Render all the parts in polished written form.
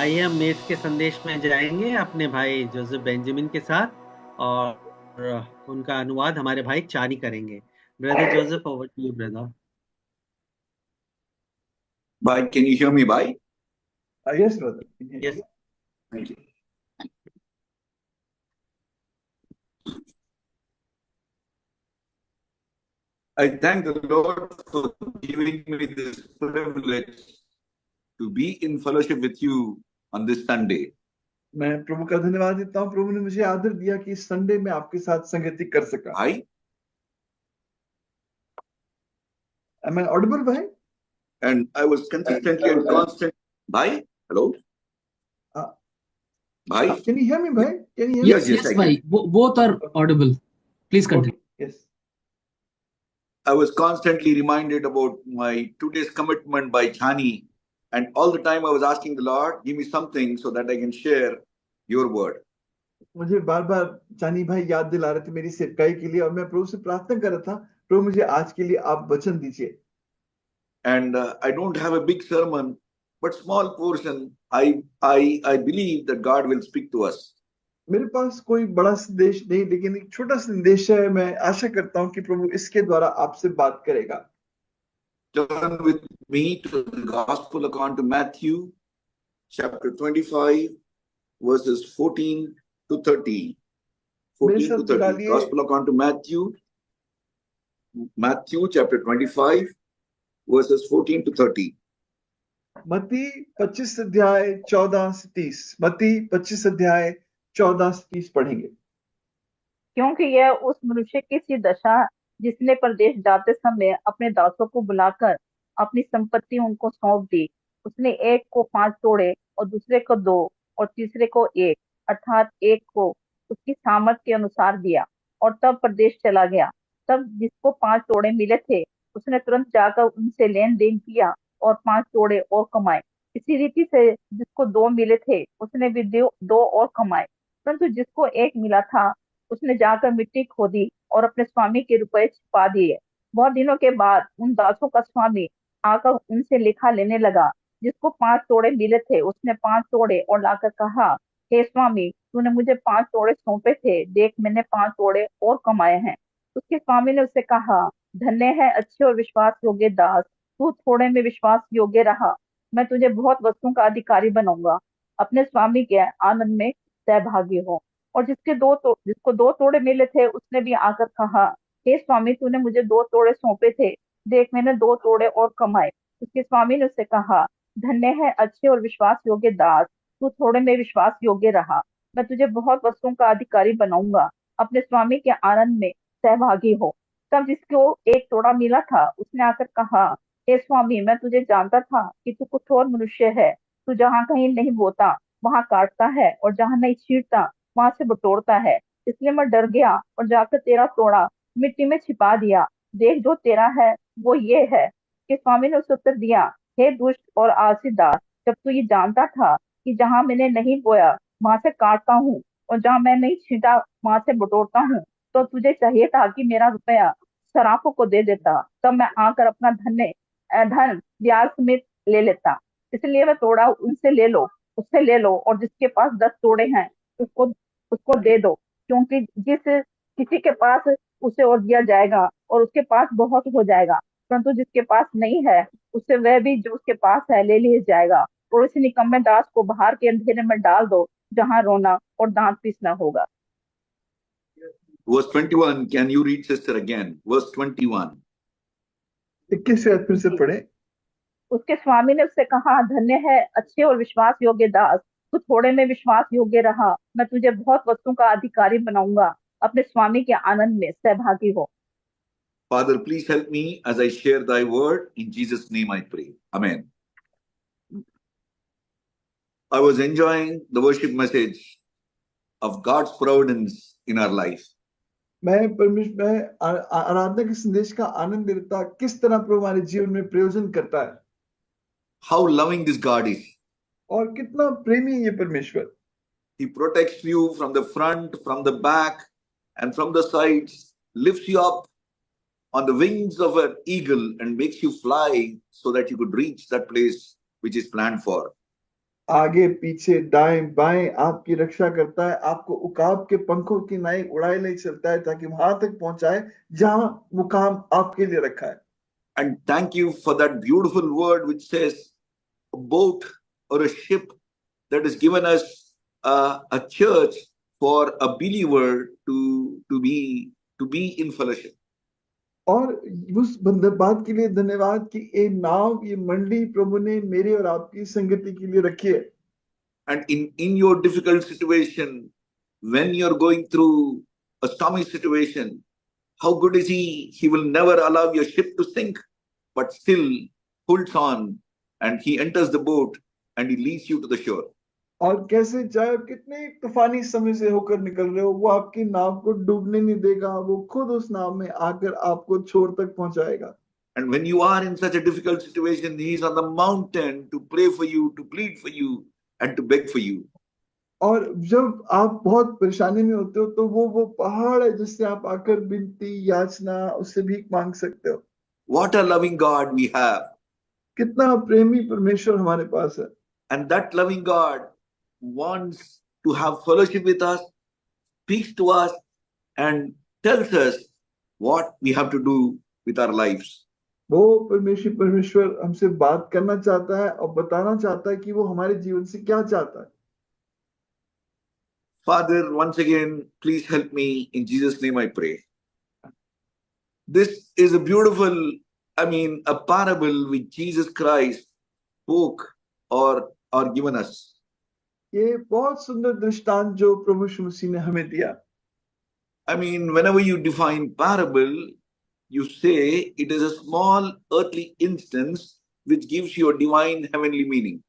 आइए हम मेष के संदेश में जाएंगे अपने भाई जोसेफ बेंजामिन के साथ, और उनका अनुवाद हमारे भाई चारी करेंगे। Brother Joseph, over to you brother. Bye. Can you hear me? Bye. Yes, brother. Can hear yes. you. Thank you. I thank the Lord for giving me this privilege to be in fellowship with you on this Sunday. मैं प्रभु का धन्यवाद देता हूँ, प्रभु ने मुझे आदर दिया कि इस संडे में आपके साथ संगति कर सका। Bye. Am I audible, भाई? And I was consistently and constant. Bye. Hello. Bye. Can you hear me, भाई? Can you hear Yes, me? yes, I bhai. can. Both are audible. Please continue. Okay. Yes. I was constantly reminded about my today's commitment by Chani, and all the time I was asking the Lord, give me something so that I can share your word. मुझे बार बार चानी भाई याद दिला रहे थे मेरी सेवकाई के लिए, और मैं प्रभु से प्रार्थना कर रहा था, प्रभु मुझे आज के लिए आप वचन दीजिए। And I don't have a big sermon, but small portion. I believe that God will speak to us. मेरे पास कोई बड़ा संदेश नहीं, लेकिन एक छोटा संदेश है। मैं आशा करता हूँ कि प्रभु इसके द्वारा आपसे बात करेगा। Turn with me to the Gospel according to Matthew, chapter 25, verses 14 to 30. 14 to 30. Gospel according to Matthew chapter 25, verses 14 to 30. मत्ती 25 अध्याय 14 से 30। मत्ती 25 अध्याय 14 से 30 पढ़ेंगे। क्योंकि यह उस मनुष्य की सी दशा जिसने प्रदेश जाते समय अपने दासों को बुलाकर अपनी संपत्ति उनको सौंप दी। उसने एक को 5 तोड़े और दूसरे को 2 और तीसरे को 1, अर्थात एक को उसकी सामर्थ के अनुसार दिया, और तब प्रदेश चला गया। तब जिसको 5 तोड़े मिले थे उसने तुरंत जाकर उनसे लेन देन किया और 5 तोड़े और कमाए। इसी रीति से जिसको 2 मिले थे उसने भी 2 और कमाए। परंतु जिसको 1 मिला था उसने जाकर मिट्टी खोदी और अपने स्वामी के रुपए छिपा दिए। बहुत दिनों के बाद उन दासों का स्वामी आकर उनसे लेखा लेने लगा। जिसको 5 तोड़े मिले थे उसने 5 तोड़े और लाकर कहा, हे स्वामी, तूने मुझे 5 तोड़े सौंपे थे, देख मैंने 5 तोड़े और कमाए हैं। उसके स्वामी ने उससे कहा, धन्य है अच्छे और विश्वास योग्य दास, तू थोड़े में विश्वास योग्य रहा, मैं तुझे बहुत वस्तुओं का अधिकारी बनाऊंगा। अपने स्वामी के आनंद में सहभागी हो। और जिसको 2 तोड़े मिले थे उसने भी आकर कहा, हे स्वामी, तूने मुझे 2 तोड़े सौंपे थे, देख मैंने 2 तोड़े और कमाए। उसके स्वामी ने उससे कहा, धन्य है अच्छे और विश्वास योग्य दास, तू थोड़े में विश्वास योग्य रहा, मैं तुझे बहुत वस्तुओं का अधिकारी बनाऊंगा। अपने स्वामी के आनंद में सहभागी हो। तब जिसको 1 तोड़ा मिला था उसने आकर कहा, हे स्वामी, मैं तुझे जानता था कि तू कठोर मनुष्य है। तू जहाँ कहीं नहीं बोता वहां काटता है, और जहाँ नहीं छींटता वहां से बटोरता है। इसलिए मैं डर गया और जाकर तेरा तोड़ा मिट्टी में छिपा दिया। देख, जो तेरा है वो ये है। कि स्वामी ने उसे उत्तर दिया, हे दुष्ट और आलसी दास, जब तू ये जानता था कि जहाँ मैंने नहीं बोया वहां से काटता हूँ, और जहाँ मैं नहीं छींटा वहां से बटोरता हूँ, तो तुझे चाहिए था कि मेरा रुपया सराफों को दे देता, तब मैं आकर अपना धन ब्याज समेत ले लेता। इसलिए वह तोड़ा उनसे ले लो, उससे ले लो, और जिसके पास 10 तोड़े हैं उसको उसको दे दो, क्योंकि जिस किसी के पास उसे और दिया जाएगा और उसके पास बहुत हो जाएगा, परंतु जिसके पास नहीं है उससे वह भी जो उसके पास है ले लिया जाएगा। और उस निकम्मे दास को बाहर के अंधेरे में डाल दो, जहाँ रोना और दांत पीसना होगा। Verse 21, can you read, sister, again? Verse 21. 21 से फिर से पढ़े। उसके स्वामी ने उससे कहा, धन्य है अच्छे और विश्वास योग्य दास, तू थोड़े में विश्वास योग्य रहा, मैं तुझे बहुत वस्तुओं का अधिकारी बनाऊंगा। अपने स्वामी के आनंद में सहभागी हो। Father, please help me as I share thy word. In Jesus' name I pray. Amen. I was enjoying the worship message of God's providence in our life. मैं आराधना के संदेश का आनंद लेता, किस तरह प्रभु हमारे जीवन में प्रयोजन करता है। How loving this God is. और कितना प्रेमी ये परमेश्वर। He protects you from the front, from the back, and from the sides, lifts you up on the wings of an eagle and makes you fly so that you could reach that place which is planned for. आगे पीछे दाएं बाएं आपकी रक्षा करता है, आपको उकाब के पंखों की नाई उड़ाए ले चलता है ताकि वहां तक पहुंचाए जहां मुकाम आपके लिए रखा है। And thank you for that beautiful word which says a boat or a ship that has given us a church for a believer to be in fellowship. और उस बात के लिए धन्यवाद कि ये नाव, ये मंडी प्रभु ने मेरे और आपकी संगति के लिए रखी है। And in your difficult situation, when you're going through a stormy situation, how good is he? He will never allow your ship to sink, but still holds on, and he enters the boat and he leads you to the shore. और कैसे चाहे कितने तूफानी समय से होकर निकल रहे हो, वो आपकी नाव को डूबने नहीं देगा, वो खुद उस नाव में आकर आपको छोर तक पहुंचाएगा। And when you are in such a difficult situation, he is on the mountain to pray for you, to plead for you, and to beg for you. और जब आप बहुत परेशानी में होते हो तो वो पहाड़ है जिससे आप आकर विनती याचना उससे भीख मांग सकते हो। What a loving God we have. कितना प्रेमी परमेश्वर हमारे पास है। And that loving God wants to have fellowship with us, speaks to us, and tells us what we have to do with our lives. वो परमेश्वर हमसे बात करना चाहता है और बताना चाहता है कि वो हमारे जीवन से क्या चाहता है। Father, once again, please help me. In Jesus' name I pray. This is a beautiful, a parable which Jesus Christ spoke or given us. ये बहुत सुंदर दृष्टांत जो प्रभु यीशु मसीह ने हमें दिया। Whenever you define parable, you say it is a small earthly instance which gives you a divine heavenly meaning.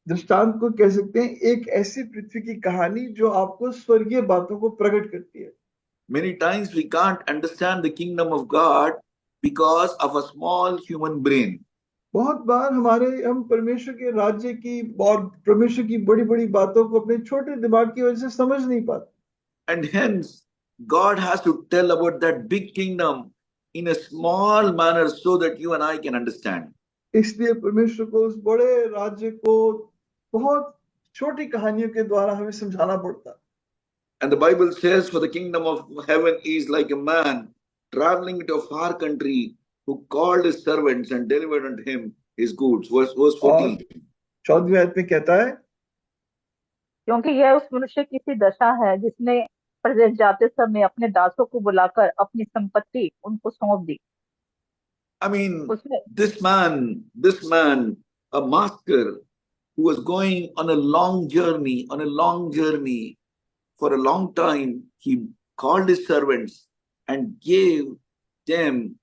दृष्टांत को कह सकते हैं एक ऐसी पृथ्वी की कहानी जो आपको स्वर्गीय बातों को प्रकट करती है। Many times we can't understand the kingdom of God because of a small human brain. बहुत बार हम परमेश्वर के राज्य की और परमेश्वर की बड़ी बड़ी बातों को अपने छोटे दिमाग की वजह से समझ नहीं पाते। And hence, God has to tell about that big kingdom in a small manner so that you and I can understand. इसलिए परमेश्वर को उस बड़े राज्य को बहुत छोटी कहानियों के द्वारा हमें समझाना पड़ता है। And the Bible says, for the kingdom of heaven is like a man traveling to a far country who called his servants and delivered unto him his goods. Verse 14. 14वीं आयत में कहता है, क्योंकि यह उस मनुष्य की सी दशा है जिसने प्रदेश जाते समय अपने दासों को बुलाकर अपनी संपत्ति उनको सौंप दी। This man, a master who was going on a long journey, for a long time, he called his servants and gave them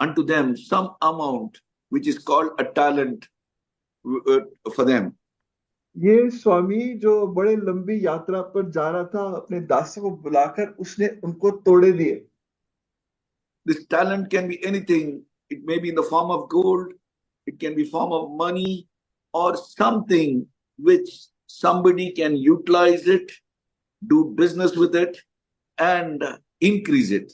unto them some amount, which is called a talent for them. ये स्वामी जो बड़े लंबी यात्रा पर जा रहा था, अपने दासों को बुलाकर उसने उनको तोड़े दिए। This talent can be anything. It may be in the form of gold, it can be form of money, or something which somebody can utilize it, do business with it, and increase it.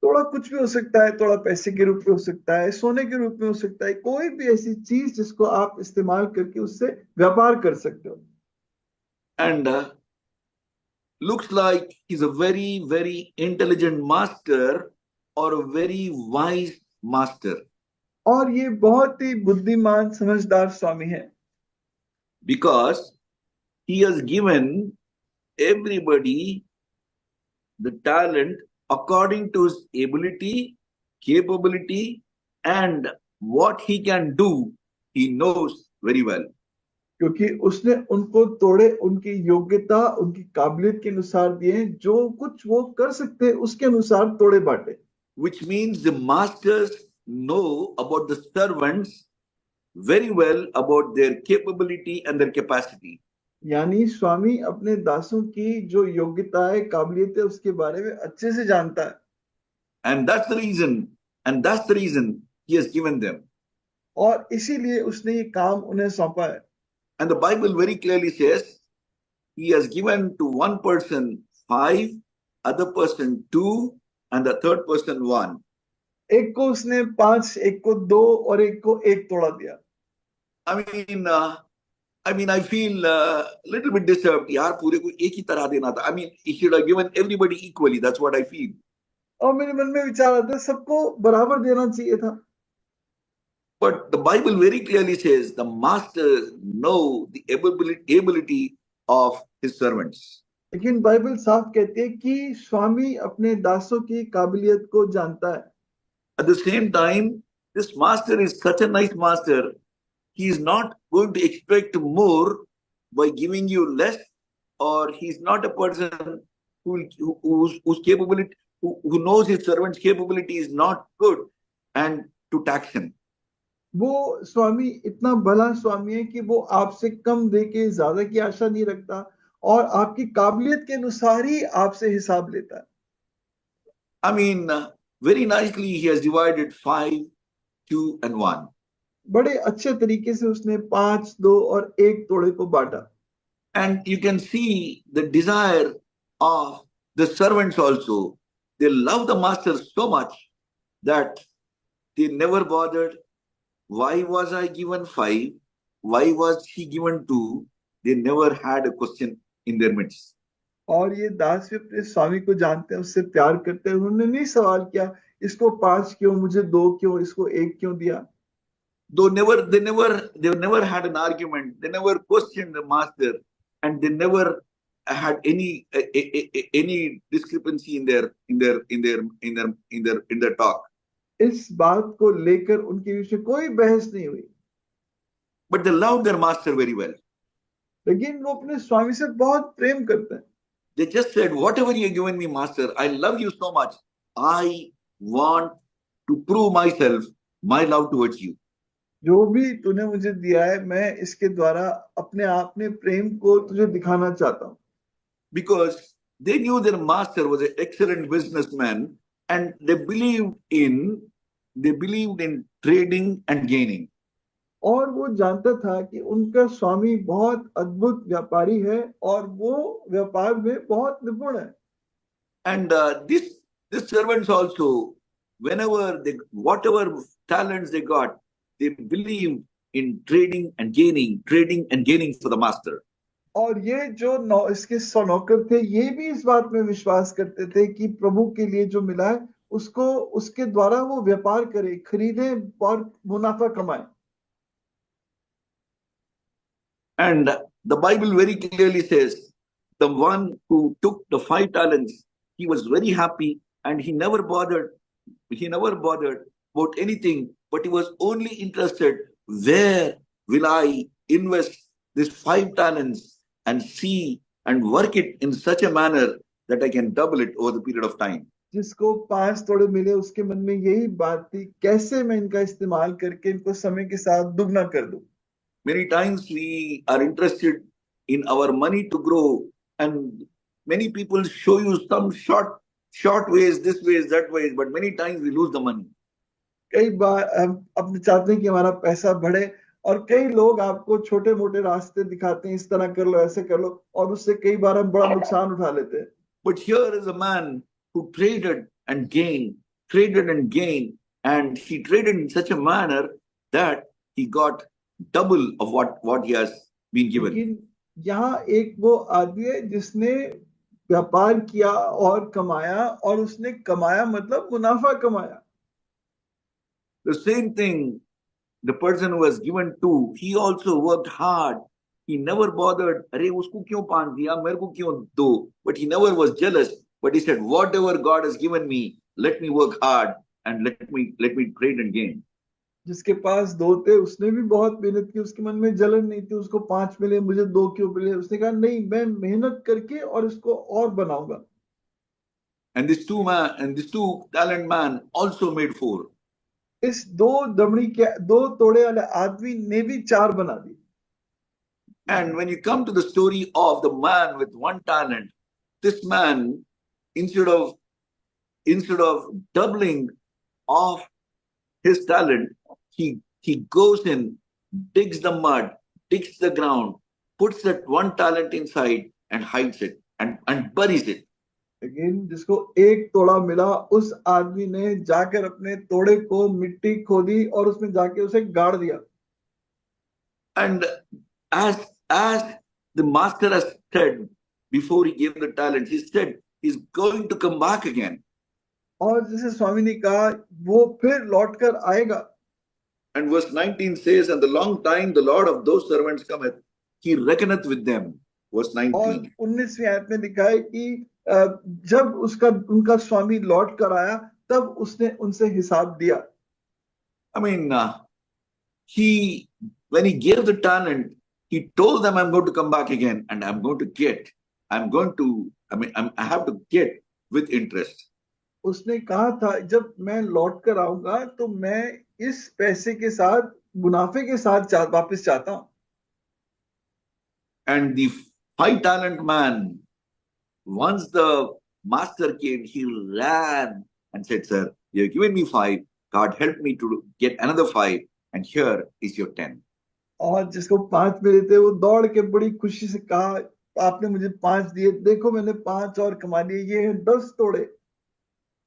थोड़ा कुछ भी हो सकता है, थोड़ा पैसे के रूप में हो सकता है, सोने के रूप में हो सकता है, कोई भी ऐसी चीज जिसको आप इस्तेमाल करके उससे व्यापार कर सकते हो। And looks like he's a very, very intelligent master or a very wise master. और ये बहुत ही बुद्धिमान समझदार स्वामी है। Because he has given everybody the talent according to his ability, capability, and what he can do, he knows very well. क्योंकि उसने उनको तोड़े उनकी योग्यता, उनकी काबिलियत के अनुसार दिए, जो कुछ वो कर सकते उसके अनुसार तोड़े बांटे। Which means the masters know about the servants very well, about their capability and their capacity. यानी स्वामी अपने दासों की जो योग्यता है, काबिलियत है, उसके बारे में अच्छे से जानता है। And that's the reason he has given them. और इसीलिए उसने ये काम उन्हें सौंपा है। And the Bible very clearly says he has given to one person 5, other person 2, and the third person 1. एक को उसने 5, एक को 2 और एक को 1 तोड़ा दिया। I mean, I feel a little bit disturbed. यार पूरे को एक ही तरह देना था. I mean, he should have given everybody equally. That's what I feel. और मेरे मन में विचार आता है सबको बराबर देना चाहिए था. But the Bible very clearly says the master know the ability of his servants. लेकिन बाइबल साफ कहती है कि स्वामी अपने दासों की काबिलियत को जानता है. At the same time, this master is such a nice master. He is not going to expect more by giving you less, or he's not a person whose capability, who knows his servant's capability is not good and to tax him. वो स्वामी इतना भला स्वामी है कि वो आपसे कम दे के ज्यादा की आशा नहीं रखता और आपकी काबिलियत के अनुसार ही आपसे हिसाब लेता है. I mean, very nicely he has divided 5, 2, and 1. बड़े अच्छे तरीके से उसने 5, 2 और 1 तोड़े को बांटा. And you can see the desire of the servants also. They love the master so much that they never bothered. Why was I given 5? Why was he given 2? They never had a question in their midst. और ये दास भी अपने स्वामी को जानते हैं, उससे प्यार करते हैं. उन्होंने नहीं सवाल किया इसको 5 क्यों, मुझे 2 क्यों, इसको 1 क्यों दिया. They never had an argument. They never questioned the master, and they never had any discrepancy in their talk. इस बात को लेकर उनके बीच में कोई बहस नहीं हुई. But they loved their master very well. लेकिन वो अपने स्वामी से बहुत प्रेम करते हैं. They just said, whatever you have given me, master, I love you so much. I want to prove myself, my love towards you. जो भी तूने मुझे दिया है, मैं इसके द्वारा अपने आप में प्रेम को तुझे दिखाना चाहता हूँ. Because they knew their master was an excellent businessman, and they believed in trading and gaining. और वो जानता था कि उनका स्वामी बहुत अद्भुत व्यापारी है और वो व्यापार में बहुत निपुण है. And this servants also, whatever talents they got, they believed in trading and gaining for the master. और ये जो इसके 100 नौकर थे, ये भी इस बात में विश्वास करते थे कि प्रभु के लिए जो मिला है उसको उसके द्वारा वो व्यापार करे, खरीदे और मुनाफा कमाए. And the Bible very clearly says, the one who took the 5 talents, he was very happy, and he never bothered about anything, but he was only interested, where will I invest these 5 talents and see and work it in such a manner that I can double it over the period of time. जिसको 5 तोड़े मिले उसके मन में यही बात थी, कैसे मैं इनका इस्तेमाल करके इनको समय के साथ दुगना कर दूं. Many times we are interested in our money to grow, and many people show you some short ways, this ways, that ways, but many times we lose the money. कई बार हम अपने चाहते हैं कि हमारा पैसा बढ़े और कई लोग आपको छोटे मोटे रास्ते दिखाते हैं, इस तरह कर लो, ऐसे कर लो, और उससे कई बार हम बड़ा नुकसान उठा लेते हैं. But here is a man who traded and gained, and he traded in such a manner that he got double of what he has been given. लेकिन यहाँ एक वो आदमी है जिसने व्यापार किया और कमाया, और उसने कमाया मतलब मुनाफा कमाया. The same thing, the person who was given 2, he also worked hard. He never bothered, अरे उसको क्यों 5 दिया, मेरे को क्यों 2? But he never was jealous. But he said, whatever God has given me, let me work hard and let me trade and gain. जिसके पास 2 थे उसने भी बहुत मेहनत की, उसके मन में जलन नहीं थी, उसको 5 मिले, मुझे 2 क्यों मिले. उसने कहा नहीं, मैं मेहनत करके और इसको और बनाऊंगा. And this 2 talent man also made 4. इस 2 तोड़े वाले आदमी ने भी 4 बना दी. And when you come to the story of the man with 1 talent, this man, instead of doubling of his talent, he goes in, digs the mud, digs the ground, puts that 1 talent inside and hides it and buries it. लेकिन जिसको 1 तोड़ा मिला, उस आदमी ने जाकर अपने तोड़े को मिट्टी खोदी और उसमें जाके उसे गाड़ दिया. And as the master has said before he gave the talent, he said he's going to come back again. और जैसे स्वामी ने कहा वो फिर लौट कर आएगा. And verse 19 says, and the long time the Lord of those servants cometh, he reckoneth with them. Verse और 19. 19वीं आयत में लिखा है कि जब उनका स्वामी लौट कर आया तब उसने उनसे हिसाब दिया. I mean, when he gave the talent, he told them, I'm going to come back again and I have to get with interest. उसने कहा था जब मैं लौट कर आऊंगा तो मैं इस पैसे के साथ मुनाफे के साथ वापस चाहता हूं. And the 5-talent man, once the master came, he ran and said, Sir, you have given me 5. God help me to get another 5. And here is your 10. और जिसको 5 मिले थे वो दौड़ के बड़ी खुशी से कहा आपने मुझे 5 दिए, देखो मैंने 5 और कमा लिए, ये 10 तोड़े.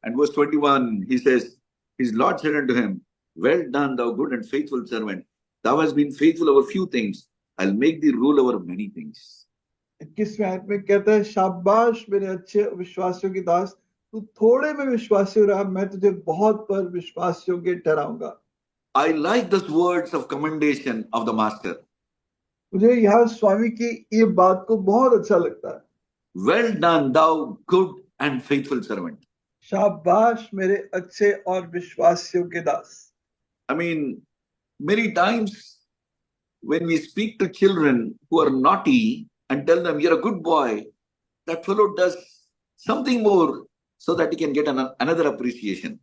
And verse 21, he says, his Lord said unto him, well done, thou good and faithful servant. Thou hast been faithful over few things. I'll make thee rule over many things. 21वें आयत में कहता है शाबाश मेरे अच्छे विश्वास योग्य दास, तू थोड़े में विश्वास योग्य रहा, मैं तुझे बहुत पर विश्वास योग्य ठहराऊंगा. I like those words of commendation of the master. मुझे यहाँ स्वामी की ये बात को बहुत अच्छा लगता है. Well done, thou good and faithful servant. शाबाश मेरे अच्छे और विश्वास योग्य दास. I mean, many times when we speak to children who are naughty and tell them, you're a good boy, that fellow does something more so that he can get another appreciation.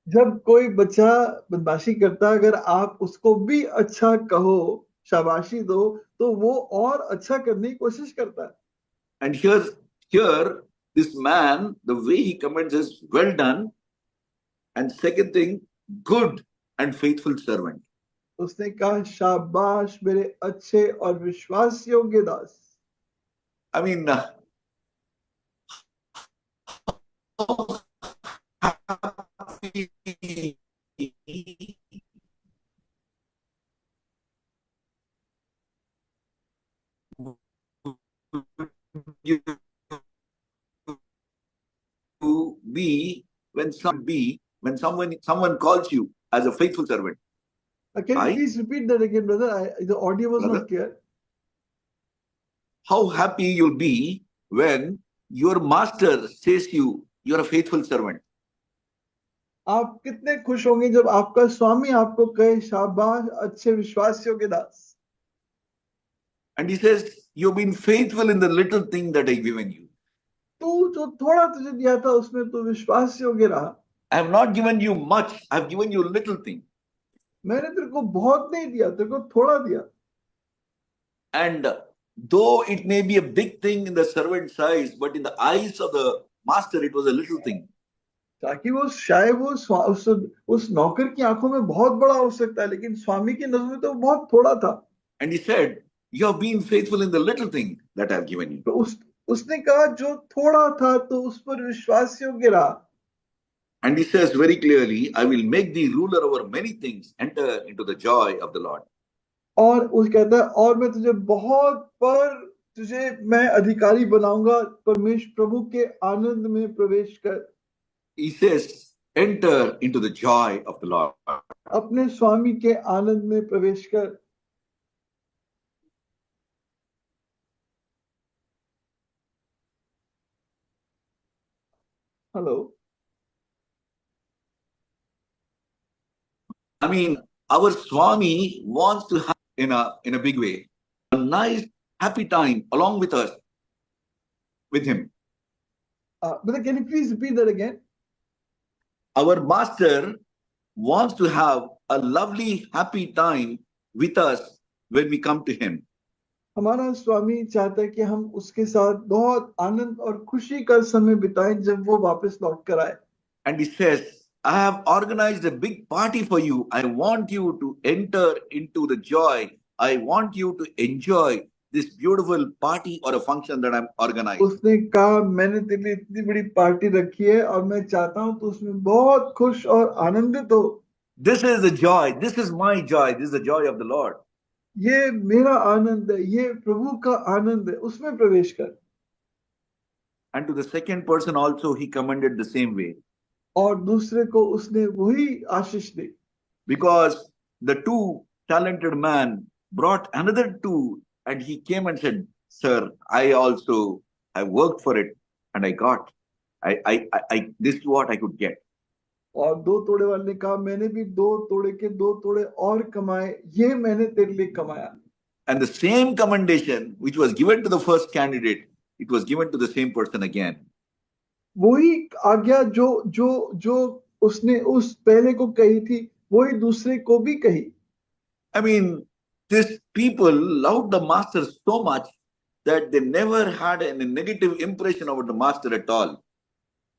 जब कोई बच्चा बदमाशी करता है, अगर आप उसको भी अच्छा कहो, शाबाशी दो, तो वो और अच्छा करने की कोशिश करता है. And here, this man, the way he comments is well done. And second thing, good and faithful servant. उसने कहा शाबाश मेरे अच्छे और विश्वास योग्य दास. I mean, you be when someone calls you as a faithful servant. Can you please repeat that again, brother? The audio was not clear. How happy you'll be when your master says you're a faithful servant. आप कितने खुश होंगे जब आपका स्वामी आपको कहे शाबाश अच्छे विश्वास योग्य दास. And he says, you've been faithful in the little thing that I've given you. तू जो थोड़ा तुझे दिया था उसमें तू विश्वास योग्य रहा. I have not given you much, I've given you little thing. मैंने तेरे को बहुत नहीं दिया, तेरे को थोड़ा दिया. And though it may be a big thing in the servant's eyes, but in the eyes of the master, it was a little thing. ताकि वो शायद वो उस नौकर की आंखों में बहुत बड़ा हो सकता है, लेकिन स्वामी की नजर में तो बहुत थोड़ा था. And he said, you have been faithful in the little thing that I have given you. तो उसने कहा जो थोड़ा था तो उस पर विश्वास योग्य रहा. And he says very clearly, I will make thee ruler over many things. Enter into the joy of the Lord. और उस कहता है और मैं तुझे मैं अधिकारी बनाऊंगा, परमेश्वर प्रभु के आनंद में प्रवेश कर. He says, enter into the joy of the Lord. अपने स्वामी के आनंद में प्रवेश कर. Hello. I mean, our Swami wants to have in a big way a nice, happy time along with us, with him. But can you please repeat that again? Our master wants to have a lovely, happy time with us when we come to him. हमारा स्वामी चाहता है कि हम उसके साथ बहुत आनंद और खुशी का समय बिताएं जब वो वापस लौट कर आए. And he says, I have organized a big party for you. I want you to enter into the joy. I want you to enjoy this beautiful party or a function that I'm organizing. उसने कहा मैंने तेरे लिए इतनी बड़ी party रखी है और मैं चाहता हूं तो उसमें बहुत खुश और आनंदित हो. This is the joy. This is my joy. This is the joy of the Lord. ये मेरा आनंद है, ये प्रभु का आनंद है, उसमें प्रवेश कर। And to the second person also he commended the same way. और दूसरे को उसने वही आशीष दी। Because the two talented man brought another two and he came and said, Sir, I also, I worked for it and I got, this is what I could get. और दो तोड़े वाले ने कहा, मैंने भी दो तोड़े के दो तोड़े और कमाए, ये मैंने तेरे लिए कमाया। And the same commendation which was given to the first candidate, it was given to the same person again. वही आज्ञा जो जो जो उसने उस पहले को कही थी, वही दूसरे को भी कही। I mean, these people loved the master so much that they never had a negative impression about the master at all.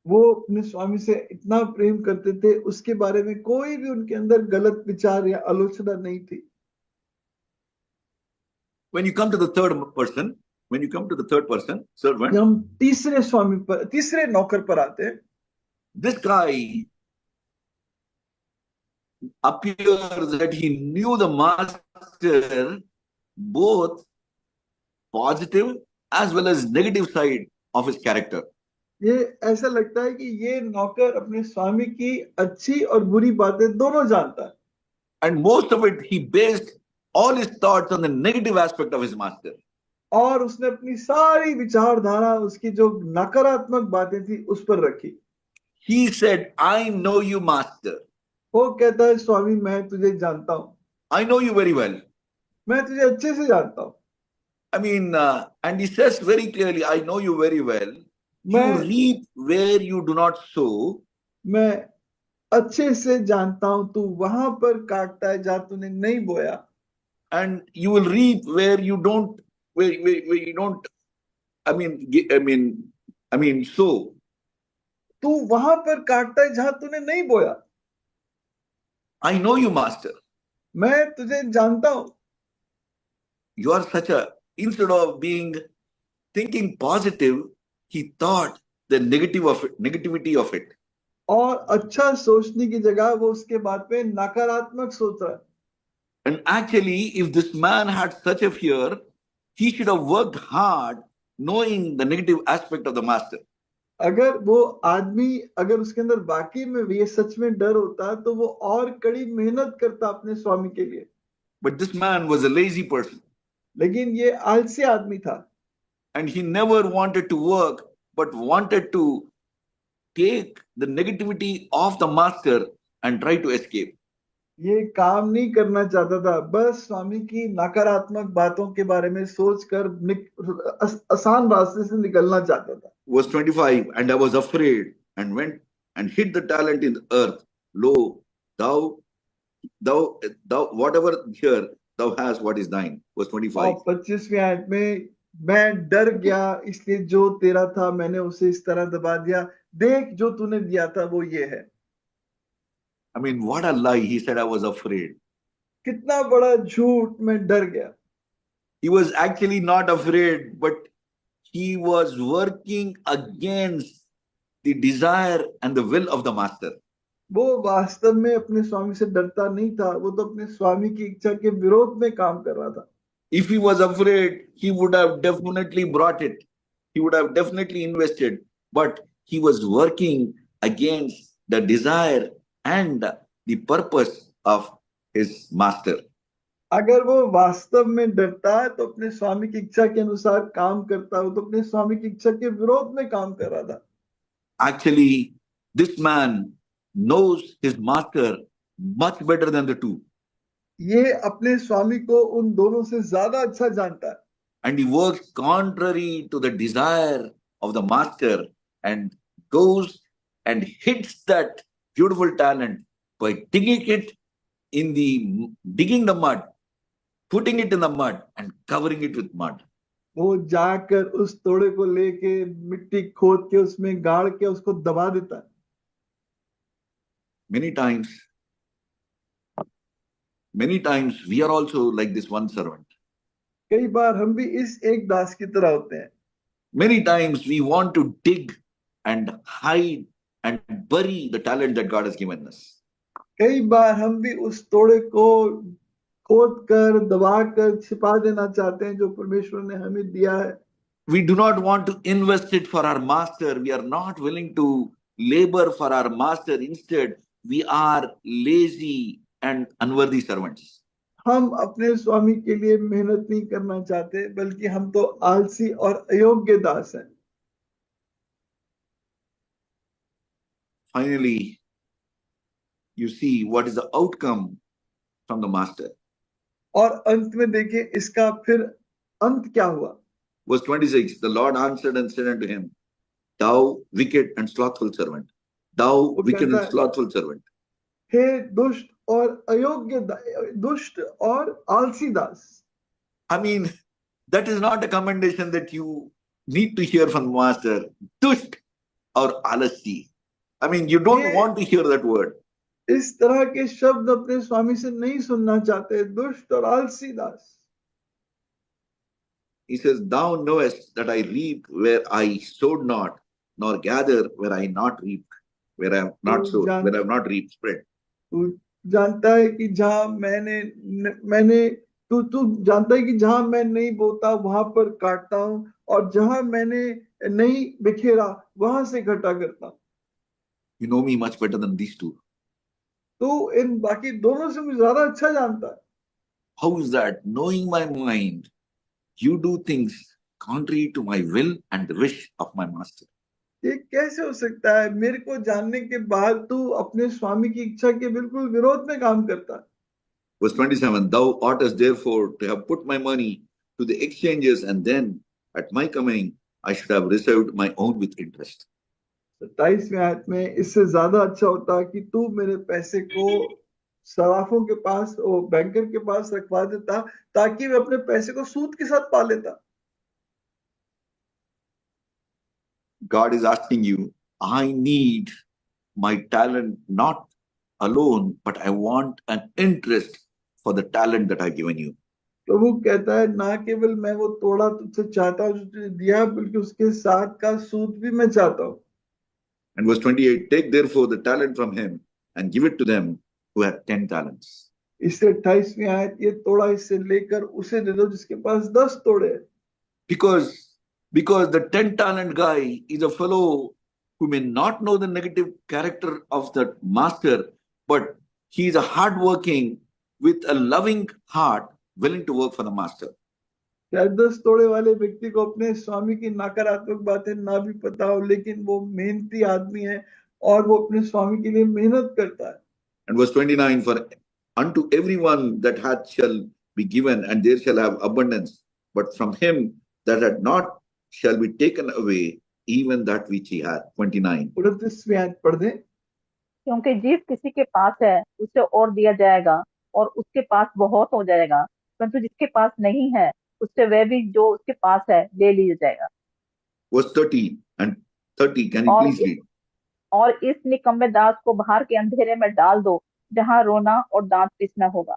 वो अपने स्वामी से इतना प्रेम करते थे, उसके बारे में कोई भी उनके अंदर गलत विचार या आलोचना नहीं थी। When you come to the third person, servant, जब हम तीसरे स्वामी पर, तीसरे नौकर पर आते हैं, this guy appears that he knew the master both positive as well as negative side of his character. ये ऐसा लगता है कि ये नौकर अपने स्वामी की अच्छी और बुरी बातें दोनों जानता है। And most of it he based all his thoughts on the negative aspect of his master. और उसने अपनी सारी विचारधारा उसकी जो नकारात्मक बातें थी उस पर रखी। He said, I know you, master. वो कहता है, स्वामी मैं तुझे जानता हूँ, I know you very well. मैं तुझे अच्छे से जानता हूँ। I mean, and he says very clearly, I know you very well. You मैं reap where you do not sow. मैं अच्छे से जानता हूँ, तू वहां पर काटता है जहां तूने नहीं बोया। And you will reap where you don't, where you don't, sow. तू वहां पर काटता है जहां तूने नहीं बोया। I know you, master. मैं तुझे जानता हूँ। You are such a, instead of thinking positive, he thought the negativity of it. और अच्छा सोचने की जगह वो उसके बाद पे नकारात्मक सोच रहा है। And actually, if this man had such a fear, he should have worked hard knowing the negative aspect of the master. अगर वो आदमी, अगर उसके अंदर वाकई में ये सच में डर होता, तो वो और कड़ी मेहनत करता अपने स्वामी के लिए। But this man was a lazy person. लेकिन ये आलसी आदमी था। And he never wanted to work, but wanted to take the negativity of the master and try to escape. ये काम नहीं करना चाहता था, बस स्वामी की नकारात्मक बातों के बारे में सोचकर आसान रास्ते से निकलना चाहता था। Verse 25, and I was afraid and went and hid the talent in the earth. Lo, thou, whatever here thou hast, what is thine. Verse 25. और 25वीं आयत में, मैं डर गया, इसलिए जो तेरा था मैंने उसे इस तरह दबा दिया, देख जो तूने दिया था वो ये है। I mean, what a lie. He said, I was afraid. कितना बड़ा झूठ, मैं डर गया। He was actually not afraid, but he was working against the desire and the will of the master. वो वास्तव में अपने स्वामी से डरता नहीं था, वो तो अपने स्वामी की इच्छा के विरोध में काम कर रहा था। If he was afraid, he would have definitely brought it. He would have definitely invested, but he was working against the desire and the purpose of his master. अगर वो वास्तव में डरता है तो अपने स्वामी की इच्छा के अनुसार काम करता, वो तो अपने स्वामी की इच्छा के विरोध में काम कर रहा था। Actually, this man knows his master much better than the two. ये अपने स्वामी को उन दोनों से ज्यादा अच्छा जानता है। And he works contrary to the desire of the master and goes and hits that beautiful talent by digging the mud, putting it in the mud and covering it with mud. वो जाकर उस तोड़े को लेके मिट्टी खोद के उसमें गाड़ के उसको दबा देता है। Many times we are also like this one servant. कई बार हम भी इस एक दास की तरह होते हैं। Many times we want to dig and hide and bury the talent that God has given us. कई बार हम भी उस तोड़े को खोद कर, दबा कर, छिपा देना चाहते हैं जो परमेश्वर ने हमें दिया है। We do not want to invest it for our master. We are not willing to labor for our master. Instead, we are lazy and unworthy servants. हम अपने स्वामी के लिए मेहनत नहीं करना चाहते, बल्कि हम तो आलसी और अयोग्य दास हैं। Finally, you see what is the outcome from the master. और अंत में देखिए इसका फिर अंत क्या हुआ। Verse 26, the Lord answered and said unto him, Thou wicked and slothful servant, thou वो wicked कहता and है, slothful servant. हे दुष्ट और अयोग्य दुष्ट और आलसी दास। I mean, that is not a commendation that you need to hear from the master. Dusht or alasi. I mean, you don't ये want to hear that word. इस तरह के शब्द अपने स्वामी से नहीं सुनना चाहते, दुष्ट और आलसी दास। He says, Thou knowest that I reap where I sowed not, nor gather where I not reaped, where I have not तू sowed, जान where I have not reaped, spread. तू जानता है कि जहां मैंने तू तू जानता है कि जहां मैं नहीं बोता वहां पर काटता हूं, और जहां मैंने नहीं बिखेरा वहां से इकट्ठा करता हूं। You know me much better than these two. तू इन बाकी दोनों से मुझे ज्यादा अच्छा जानता है। How is that? Knowing my mind, you do things contrary to my will and the wish of my master. ये कैसे हो सकता है? मेरे को जानने के बाद तू अपने स्वामी की इच्छा के बिल्कुल विरोध में काम करता है। Verse 27, Thou oughtest therefore to have put my money to the exchanges, and then at my coming I should have received my own with interest. 27वें आयत में, इससे ज्यादा अच्छा होता कि तू मेरे पैसे को सराफों के पास और बैंकर के पास रखवा देता, ताकि मैं अपने पैसे को सूद के साथ पा लेता। God is asking you, I need my talent not alone, but I want an interest for the talent that I've given you. प्रभु कहता है, ना केवल मैं वो तोड़ा तुझसे चाहता हूँ जो तुझे दिया, बल्कि उसके साथ का सूद भी मैं चाहता हूँ। And verse 28, Take therefore the talent from him and give it to them who have 10 talents. इससे 28वीं आयत, ये तोड़ा इससे लेकर उसे दे दो जिसके पास 10 तोड़े। Because the 10 talent guy is a fellow who may not know the negative character of the master, but he is a hardworking with a loving heart, willing to work for the master. शायद 10 तोड़े वाले व्यक्ति को अपने स्वामी की नकारात्मक बातें ना भी पता हो, लेकिन वो मेहनती आदमी है और वो अपने स्वामी के लिए मेहनत करता है। And verse 29, For unto everyone that hath shall be given, and there shall have abundance, but from him that had not shall be taken away even that which he hath. 29. 29वीं आयत पढ़ दें। क्योंकि जिस किसी के पास है उसे और दिया जाएगा और उसके पास बहुत हो जाएगा, परंतु जिसके पास नहीं है उससे वह भी जो उसके पास है ले लिया जाएगा। Verse 30 and 30, can you और please इस read? और इस निकम्मे दास को बाहर के अंधेरे में डाल दो, जहाँ रोना और दांत पीसना होगा।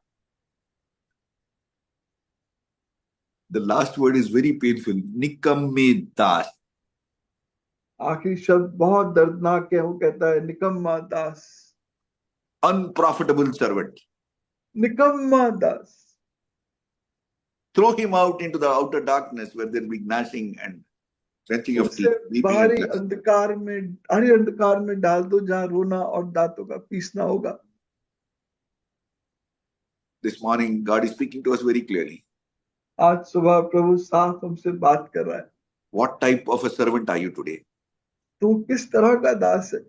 The last word is very painful. Nikamme das. आखिरी शब्द बहुत दर्दनाक है, वो कहता है निकम्मा दास। Unprofitable servant. निकम्मा दास। Throw him out into the outer darkness where there will be gnashing and clenching of teeth. उसे बाहरी अंधकार में, हरी अंधकार में डाल दो, जहाँ रोना और दांतों का पीसना होगा। This morning, God is speaking to us very clearly. आज सुबह प्रभु साफ हमसे बात कर रहा है। What type of a servant are you today? तू किस तरह का दास है?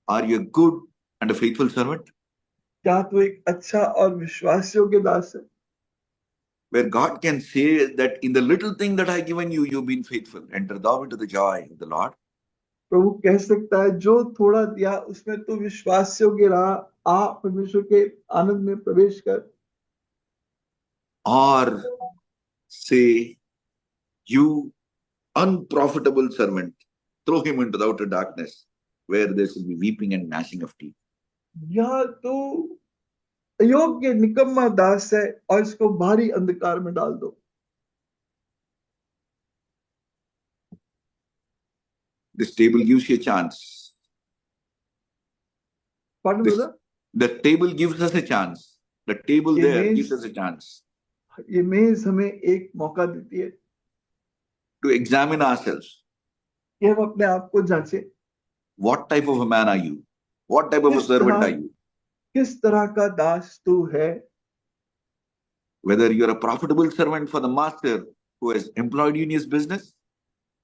Are you a good and a faithful servant? क्या तू एक अच्छा और विश्वास योग्य दास है? Where God can say that in the little thing that I given you, you've been faithful. Enter thou into the joy of the Lord. प्रभु कह सकता है, जो थोड़ा दिया उसमें तू विश्वास योग्य रहा, आ परमेश्वर के आनंद में प्रवेश कर। Or say, you unprofitable servant, throw him into the outer darkness where there shall be weeping and gnashing of teeth. या तू अयोग्य निकम्मा दास है और इसको भारी अंधकार में डाल दो। This table gives you a chance. Pardon, brother? The table gives us a chance. The table ये there मेज gives us a chance ये मेज हमें एक मौका देती है to examine ourselves. कि हम अपने आप को जांचें, What type of a man are you? What type of a किस servant तरह are you? किस तरह का दास तू है। Whether you're a profitable servant for the master who has employed you in his business,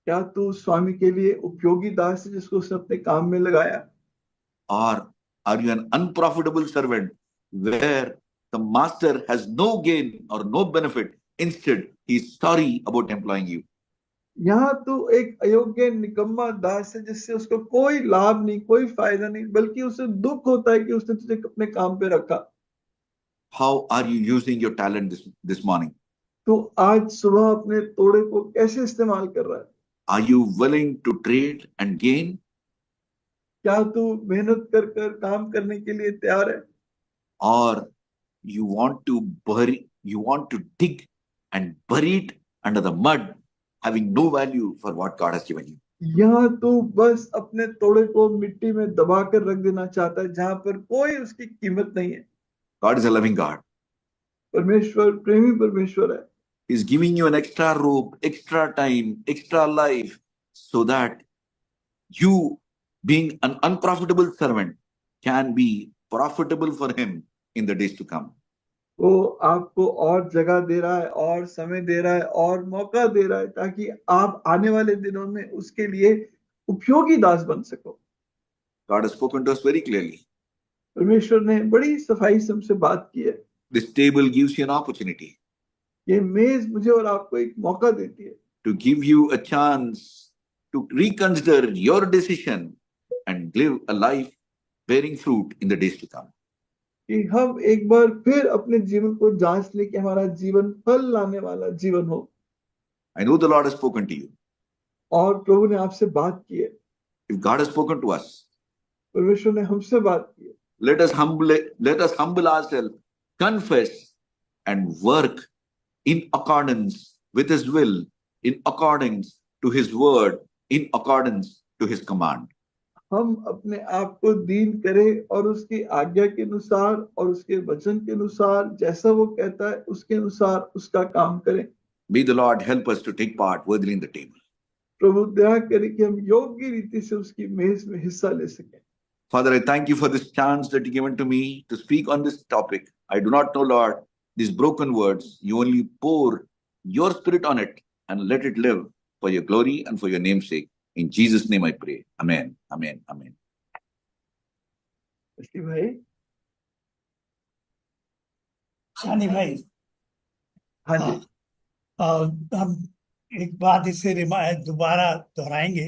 क्या तू स्वामी के लिए उपयोगी दास है जिसको उसने अपने काम में लगाया, or are you an unprofitable servant where the master has no gain or no benefit? Instead, he's sorry about employing you. यहाँ तू एक अयोग्य निकम्मा दास है जिससे उसको कोई लाभ नहीं, कोई फायदा नहीं, बल्कि उसे दुख होता है कि उसने तुझे अपने काम पे रखा। How are you using your talent this morning? तो आज सुबह अपने तोड़े को कैसे इस्तेमाल कर रहा है? Are you willing to trade and gain? क्या तू मेहनत कर कर काम करने के लिए तैयार है, Or you want to dig and bury it under the mud, having no value for what God has given you? यहाँ तू बस अपने तोड़े को मिट्टी में दबा कर रख देना चाहता है जहां पर कोई उसकी कीमत नहीं है। God is a loving God. परमेश्वर प्रेमी परमेश्वर है। He's giving you an extra rope, extra time, extra life, so that you, being an unprofitable servant, can be profitable for him in the days to come. वो आपको और जगह दे रहा है और समय दे रहा है और मौका दे रहा है ताकि आप आने वाले दिनों में उसके लिए उपयोगी दास बन सको। God has spoken to us very clearly. परमेश्वर ने बड़ी सफाई से हमसे बात की है। This table gives you an opportunity ये मेज मुझे और आपको एक मौका देती है to give you a chance to reconsider your decision and live a life bearing fruit in the days to come. कि हम एक बार फिर अपने जीवन को जांच लें कि हमारा जीवन फल लाने वाला जीवन हो। I know the Lord has spoken to you. और प्रभु ने आपसे बात की है, If God has spoken to us, परमेश्वर ने हमसे बात की है, let us humble ourselves, confess, and work in accordance with His will, in accordance to His word, in accordance to His command. हम अपने आप को दीन करें और उसकी आज्ञा के अनुसार और उसके वचन के अनुसार जैसा वो कहता है उसके अनुसार उसका काम करें। May the Lord help us to take part worthily in the table. प्रभु दया करे कि हम योग्य रीति से उसकी मेज में हिस्सा ले सकें। Father, I thank you for this chance that you given to me to speak on this topic. I do not know, Lord, these broken words. You only pour your spirit on it and let it live for your glory and for your name's sake. In Jesus' name I pray. Amen. Amen. Amen. इसलिए भाई, शानी भाई, हाँ जी, हम एक बात इसे दोबारा दोहराएंगे।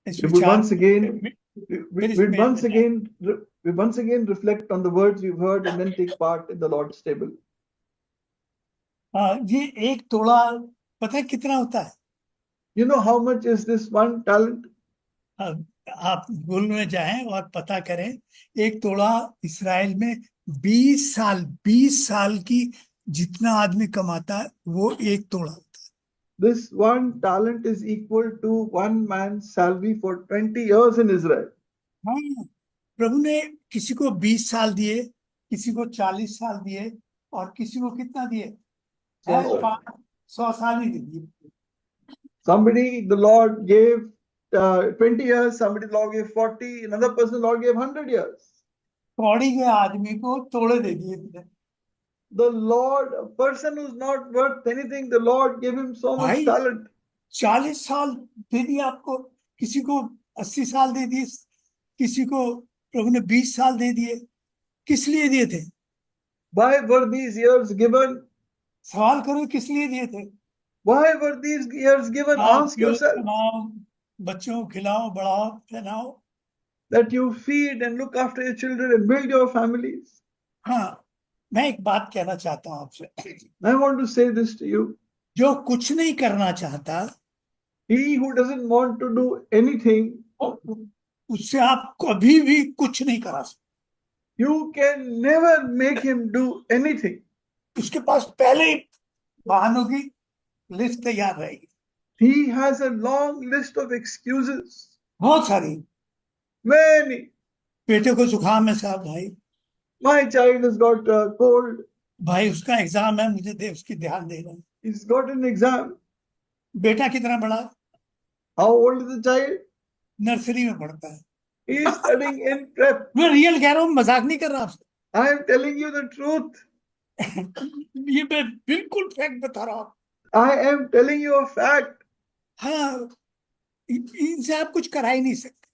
इस we विचार once again फिर इसमें we once again reflect on the words we've heard and then take part in the Lord's table. ये एक तोड़ा पता है कितना होता है? You know how much is this one talent? आप गूगल में जाएं और पता करें। एक तोड़ा इसराइल में 20 साल की जितना आदमी कमाता है वो एक तोड़ा होता है। This one talent is equal to one man's salary for 20 years in Israel. हाँ, प्रभु ने किसी को 20 साल दिए, किसी को 40 साल दिए और किसी को कितना दिए? 100 साल ही दिए। Somebody the Lord gave 20 years, somebody the Lord gave 40, another person the Lord gave 100 years. कौड़ी के आदमी को तोड़े दे दिए। The Lord, a person who's not worth anything, the Lord gave him so much talent. 40 साल दे दिए आपको, किसी को 80 साल दे दिए, किसी को प्रभु ने 20 साल दे दिए। किस लिए दिए थे? Why were these years given? सवाल करो, किस लिए दिए थे? Why were these years given? Ask yourself. बच्चों को खिलाओ, बढ़ाओ, पहनाओ, that you feed and look after your children and build your families. हाँ, मैं एक बात कहना चाहता हूँ आपसे। I want to say this to you. जो कुछ नहीं करना चाहता, he who doesn't want to do anything, उससे आप कभी भी कुछ नहीं करा सकते। You can never make him do anything. उसके पास पहले ही बहानों की लिस्ट तैयार रहेगी। He has a long list of excuses. बहुत सारी। Many. बेटे को जुकाम है साहब भाई, My child has got a cold. भाई उसका एग्जाम है, मुझे दे उसकी ध्यान देना है। He's got an exam. बेटा कितना बड़ा? How old is the child? Nursery में पढ़ता है। He is studying in prep. मैं रियल कह रहा हूँ, मजाक नहीं कर रहा आपसे। I am telling you the truth. ये मैं बिल्कुल फैक्ट बता रहा हूँ। I am telling you a fact. हाँ, इनसे आप कुछ करा ही नहीं सकते।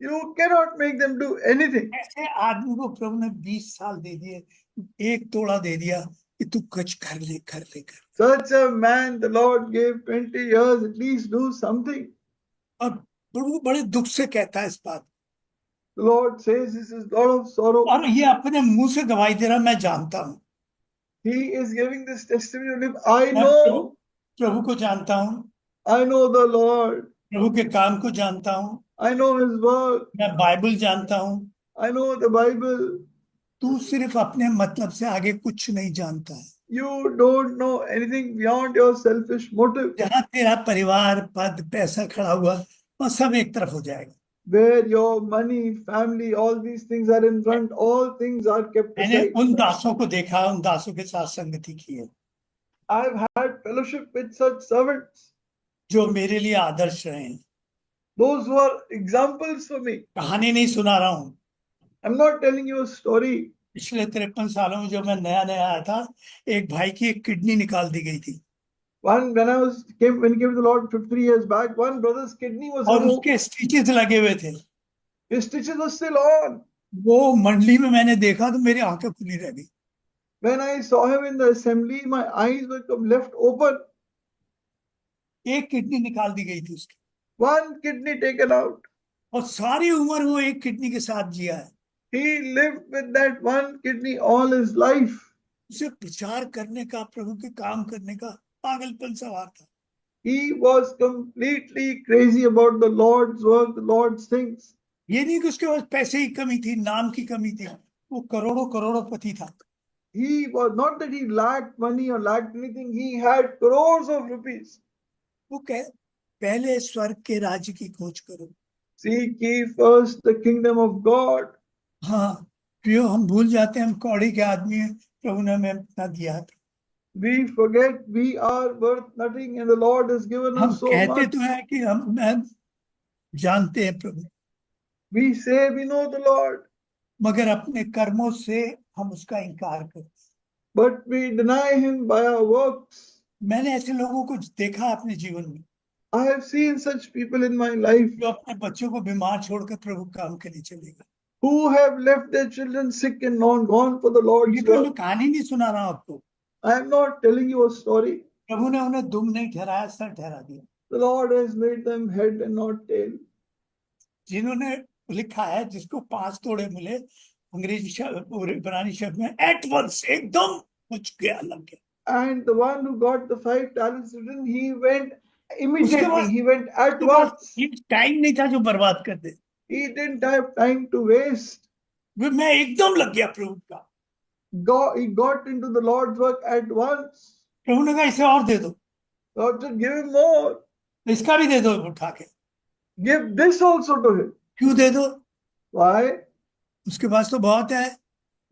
You cannot make them do anything. ऐसे आदमी को प्रभु ने 20 साल दे दिए, 1 तोड़ा दे दिया कि तू कुछ कर ले कर ले कर। Such a man, the Lord gave 20 years, at least do something. और प्रभु बड़े दुख से कहता है इस बात। The Lord says this is God of sorrow. और ये अपने मुंह से गवाही दे रहा, मैं जानता हूँ। He is giving this testimony of him. I मैं know. प्रभु को जानता हूँ, I know the Lord. प्रभु के काम को जानता हूँ, I know his work. मैं बाइबल जानता हूँ। I know the Bible. तू सिर्फ अपने मतलब से आगे कुछ नहीं जानता है। You don't know anything beyond your selfish motive. जहाँ तेरा परिवार, पद, पैसा खड़ा हुआ, वह सब एक तरफ हो जाएगा। Where your money, family, all these things are in front, all things are kept मैंने aside. उन दासों को देखा, उन दासों के साथ संगति की है I've had fellowship with such servants, जो मेरे लिए आदर्श रहे हैं। those who are examples for me. कहानी नहीं सुना रहा हूँ। I'm not telling you a story. पिछले 53 सालों में जब मैं नया नया आया था, एक भाई की एक किडनी निकाल दी गई थी When he came to the Lord 53 years back, one brother's kidney was और removed. उसके स्टिचेस लगे हुए थे। His stitches were still on. वो मंडली में मैंने देखा तो मेरी आंखें खुली रह गई। When I saw him in the assembly, my eyes were left open. एक किडनी निकाल दी गई थी उसकी, One kidney taken out. और सारी उम्र वो एक किडनी के साथ जिया है। He lived with that one kidney all his life. उसे प्रचार करने का, प्रभु के काम करने का पागलपन सवार था। He was completely crazy about the Lord's work, the Lord's things. ये नहीं कि उसके पास पैसे की कमी थी, नाम की कमी थी, वो करोड़ों करोड़पति था। He was not that he lacked money or lacked anything, he had crores of rupees. वो कह पहले स्वर्ग के राज्य की खोज करो। Seek ye first the kingdom of God. हाँ प्रियो, हम भूल जाते हैं हम कौड़ी के आदमी हैं, प्रभु ने हमें अपना दिया है। We forget we are worth nothing and the Lord has given हम us so कहते much. तो है कि हम जानते हैं प्रभु, We say we know the Lord, मगर अपने कर्मों से हम उसका इनकार करते हैं। but we deny him by our works. मैंने ऐसे लोगों को देखा अपने जीवन में, I have seen such people in my life जो अपने बच्चों को बीमार छोड़कर प्रभु काम करने चले गए। who have left their children sick and gone for the ये Lord's कोई मैं work. कहानी नहीं सुना रहा आपको। I am not telling you a story. प्रभु ने उन्हें दुम नहीं ठहराया, सर ठहरा दिया। The Lord has made them head and not tail. जिन्होंने लिखा है, जिसको 5 तोड़े मिले, अंग्रेजी शब्द इब्रानी शब्द में एट वंस, एकदम कुछ गया, लग गया। And the one who got the 5 talents written, he went उसके immediately. बाद He went at उसके बाद once. टाइम नहीं था जो बर्बाद कर दे। He didn't have time to waste. मैं एकदम लग गया प्रभु का। He got into the Lord's work at once. प्रभु ने कहा इसे और दे दो, Lord said, give him more. इसका भी दे दो उठा के। Give this also to him. क्यों दे दो? Why? उसके पास तो बहुत है,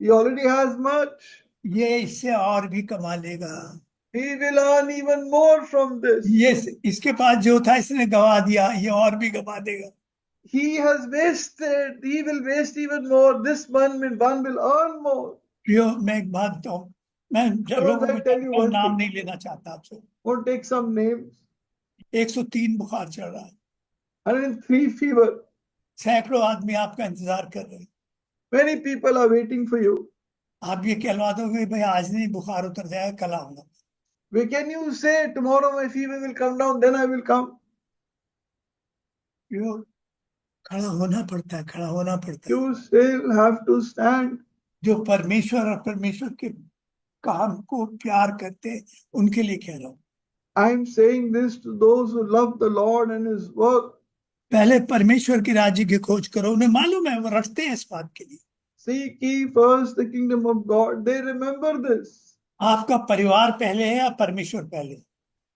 He already has much. ये इससे और भी कमा लेगा। He will earn even more from this. ये इसके पास जो था इसने गवा दिया, ये और भी गवा देगा। He has wasted. He will waste even more. This one will earn more. प्रियो, मैं एक बात बताऊं, मैं लोगों को नाम नहीं लेना चाहता आपसे। Won't take some names. 103 बुखार चढ़ रहा है, 103 fever. सैकड़ों आदमी आपका इंतजार कर रहे हैं। Many people are waiting for you. आप ये कहलवा दोगे भाई आज नहीं, बुखार उतर जाएगा, कल आऊंगा। Where can you say tomorrow my fever will come down, then I will come? प्रियो, खड़ा होना पड़ता है, खड़ा होना पड़ता है। You still have to stand. जो परमेश्वर और परमेश्वर के काम को प्यार करते हैं, उनके लिए कह रहा हूं। I'm saying this to those who love the Lord and His work. पहले परमेश्वर की राज्य की खोज करो, उन्हें मालूम है, वो रखते हैं इस बात के लिए। Seek ye first the kingdom of God. They remember this. आपका परिवार पहले है या परमेश्वर पहले?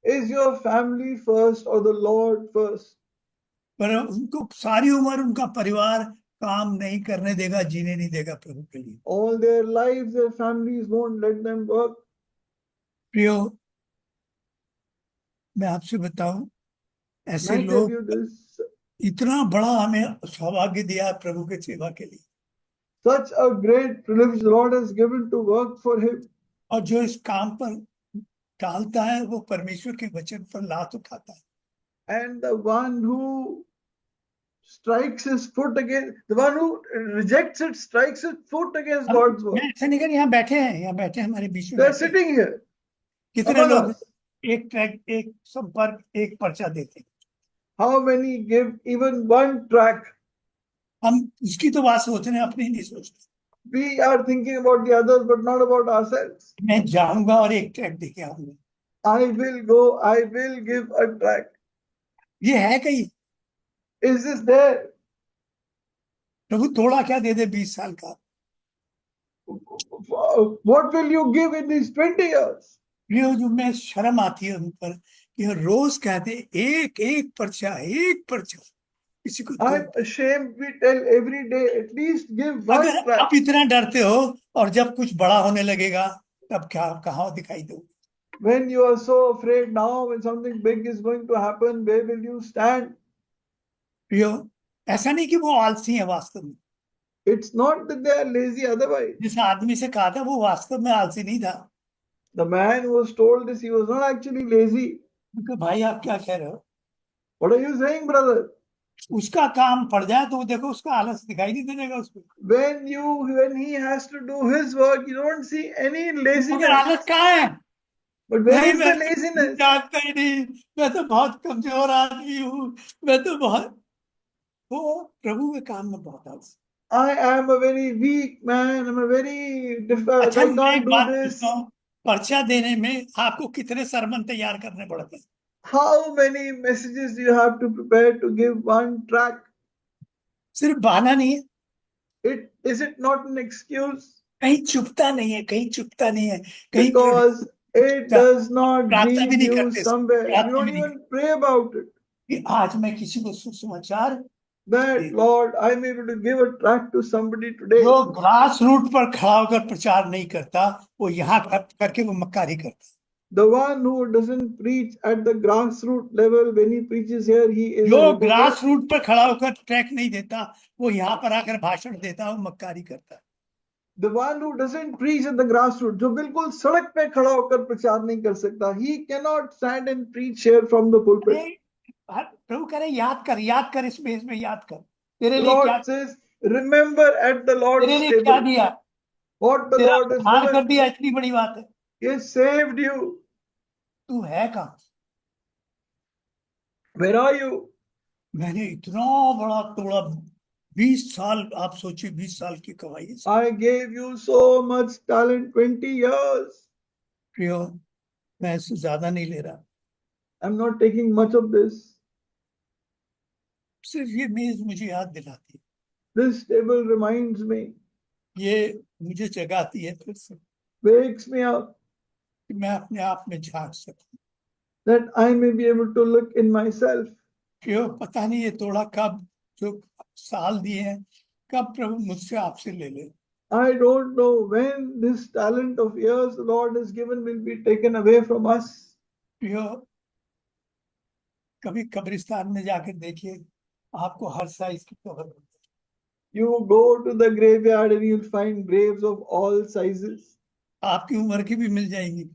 Is your family first or the Lord first? पर उनको सारी उम्र उनका परिवार काम नहीं करने देगा, जीने नहीं देगा प्रभु के लिए। All their lives, their families won't let them work. प्रियो, मैं आपसे बताऊं, ऐसे And I tell लोग, you this, इतना बड़ा हमें सौभाग्य दिया है प्रभु के सेवा के लिए, such a great privilege the Lord has given to work for Him. और जो इस काम पर डालता है वो परमेश्वर के वचन पर लात उठाता है। And the one who strikes his foot against, the one who rejects it, strikes his foot against God's मैं word. ऐसा नहीं कर, यहाँ बैठे हैं, यहाँ बैठे हैं, हमारे बीच में They are बैठे हैं। sitting here कितने among लोग us. एक ट्रैक, एक संपर्क, एक पर्चा देते हैं? How many give even one track? हम इसकी तो बात सोच रहे हैं, अपनी नहीं सोचते। We are thinking about the others, but not about ourselves. मैं जाऊंगा और एक ट्रैक देके आऊंगा। I will go, I will give a track. ये है कहीं? Is this there? प्रभु थोड़ा क्या दे दे 20 साल का? What will you give in these 20 years? ये जो मैं शर्म आती है उन पर कि रोज कहते एक एक पर्चा, एक पर्चा, किसी को I'm ashamed. We tell every day, at least give one अगर track. आप इतना डरते हो और जब कुछ बड़ा होने लगेगा तब क्या, कहाँ दिखाई दो? When you are so afraid now, when something big is going to happen, where will you stand? प्रियो, ऐसा नहीं कि वो आलसी है वास्तव में। It's not that they are lazy otherwise. जिस आदमी से कहा था वो वास्तव में आलसी नहीं था। The man who was told this, he was not actually lazy. क्योंकि भाई आप क्या कह रहे हो? What are you saying, brother? उसका काम पड़ जाए तो वो देखो उसका आलस दिखाई नहीं देगा उसको। When he has to do his work, you don't see any मगर laziness. आलस कहाँ है? But where नहीं, is मैं the laziness? जानता ही नहीं, मैं तो बहुत कमजोर आदमी हूँ, मैं तो बहुत, वो प्रभु के काम में बहुत आलसी। I am a very weak man. I'm a very अच्छा, I मैं can't एक do बात this. पूछता हूँ, पर्चा देने में आपको कितने सरमन तैयार करने पड़ते हैं? How many messages do you have to prepare to give one track? सिर्फ बहाना नहीं है, Is it not an excuse? कहीं चुपता नहीं है, कहीं चुपता नहीं है, कहीं Because it does not प्रार्थना भी leave नहीं you करते, somewhere. You प्रार्थना don't भी नहीं even pray about it. कि आज मैं किसी को सुसमाचार, That Lord, I'm able to give a track to somebody today. जो ग्रास रूट पर खड़ा होकर प्रचार नहीं करता, वो यहाँ करके वो मक्कारी करता। The one who doesn't preach at the grassroots level, when he preaches here, he is a जो hypocrite. ग्रास रूट पर खड़ा होकर ट्रैक नहीं देता, वो यहाँ पर आकर भाषण देता, वो मक्कारी करता। The one who doesn't preach at the grassroots, जो बिल्कुल सड़क पे खड़ा होकर प्रचार नहीं कर सकता, he cannot stand and preach here from the pulpit. प्रभु कह रहे याद कर इस बेस में याद कर, तेरे The लिए क्या, Lord says, remember at the Lord's तेरे लिए क्या table दिया, what the तेरा Lord has उद्धार कर given. दिया, इतनी बड़ी बात है। He has saved you. तू है कहाँ? Where are you? मैंने इतना बड़ा तोड़ा, 20 साल, आप सोचिए 20 साल की कमाई। I gave you so much talent, 20 years. प्रियो, मैं इससे ज्यादा नहीं ले रहा, I'm not taking much of this. सिर्फ ये मेज मुझे याद दिलाती है, This table reminds me, ये मुझे जगाती है फिर से wakes me up, कि मैं अपने आप में झांक सकूं। that I may be able to look in myself. क्यों पता नहीं ये तोड़ा कब, जो साल दिए हैं, कब प्रभु मुझसे आपसे ले ले। I don't know when this talent of years the Lord has given will be taken away from us. क्यों कभी कब्रिस्तान में जाकर देखिए, आपको हर साइज की कब्र मिलती है। You go to the graveyard and you'll find graves of all sizes, आपकी उम्र की भी मिल जाएंगी,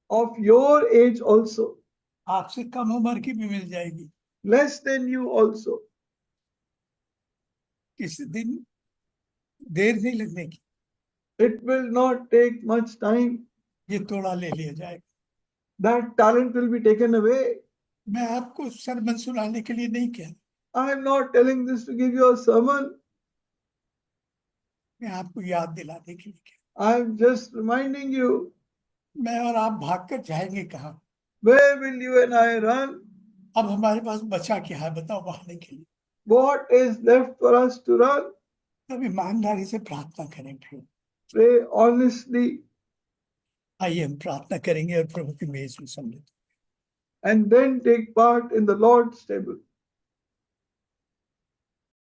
of your age also, आपसे कम उम्र की भी मिल जाएगी, less than you also. किसी दिन देर नहीं लगने की, It will not take much time. ये तोड़ा ले लिया जाएगा। That talent will be taken away. मैं आपको सरमन सुनाने के लिए नहीं कह, I am not telling this to give you a sermon. मैं आपको याद दिलाने के लिए कह, I am just reminding you. मैं और आप भागकर जाएंगे कहाँ? Where will you and I run? अब हमारे पास बचा क्या है बताओ भागने के लिए? What is left for us to run? अब ईमानदारी से प्रार्थना करेंगे। Pray honestly. आइए हम प्रार्थना करेंगे और प्रभु की मेज में सम्मिलित, And then take part in the Lord's table.